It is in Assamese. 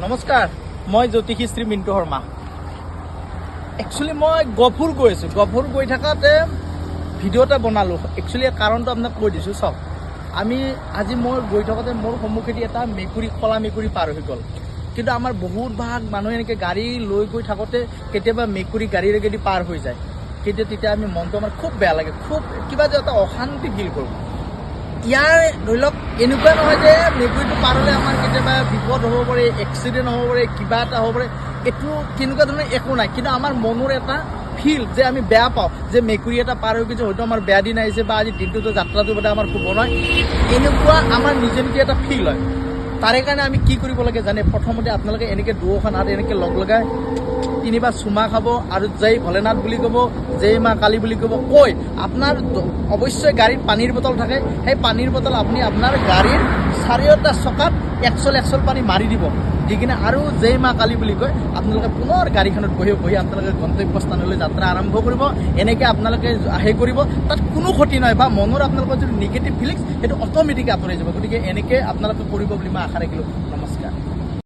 নমস্কাৰ, মই জ্যোতিষী মিণ্টু শৰ্মা। একচুৱেলি মই গফুৰ গৈ আছোঁ। গফুৰ গৈ থাকাতে ভিডিঅ' এটা বনালোঁ। একচুৱেলি কাৰণটো আপোনাক কৈ দিছোঁ। চাওক, আজি মই গৈ থাকোঁতে মোৰ সন্মুখেদি এটা মেকুৰী, কলা মেকুৰী পাৰ হৈ গ'ল। কিন্তু আমাৰ বহুত ভাগ মানুহে এনেকৈ গাড়ী লৈ গৈ থাকোঁতে কেতিয়াবা মেকুৰী গাড়ীৰ আগেদি পাৰ হৈ যায়। তেতিয়া আমি মনটো আমাৰ খুব বেয়া লাগে, খুব কিবা যে এটা অশান্তি ফিল কৰোঁ। ইয়াৰ ধৰি লওক এনেকুৱা নহয় যে মেকুৰীটো পাৰ হ'লে আমাৰ কেতিয়াবা বিপদ হ'ব পাৰে, এক্সিডেণ্ট হ'ব পাৰে, কিবা এটা হ'ব পাৰে, এইটো তেনেকুৱা ধৰণৰ একো নাই। কিন্তু আমাৰ মনৰ এটা ফিল যে আমি বেয়া পাওঁ যে মেকুৰী এটা পাৰ হৈ গৈছে, হয়তো আমাৰ বেয়া দিন আহিছে বা আজি দিনটোতো যাত্ৰাটো বোলে আমাৰ শুভ নহয়, এনেকুৱা আমাৰ নিজে নিজে এটা ফিল হয়। তাৰে কাৰণে আমি কি কৰিব লাগে জানে? প্ৰথমতে আপোনালোকে এনেকৈ দুয়োখন হাত এনেকৈ লগ লগাই তিনিবাৰ চুমা খাব আৰু জয় ভোলেনাথ বুলি ক'ব, জয় মা কালী বুলি ক'ব। কৈ আপোনাৰ অৱশ্যই গাড়ীত পানীৰ বটল থাকে, সেই পানীৰ বটল আপুনি আপোনাৰ গাড়ীৰ চাৰিওটা চকাত একচল পানী মাৰি দিব, দি কিনে আৰু জয় মা কালী বুলি কৈ আপোনালোকে পুনৰ গাড়ীখনত বহি আপোনালোকে গন্তব্যস্থানলৈ যাত্ৰা আৰম্ভ কৰিব। এনেকৈ আপোনালোকে কৰিব, তাত কোনো ক্ষতি নহয় বা মনৰ আপোনালোকৰ যিটো নিগেটিভ ফিলিংছ সেইটো অট'মেটিক আঁতৰাই যাব। গতিকে এনেকৈ আপোনালোকে কৰিব বুলি মই আশা ৰাখিলোঁ।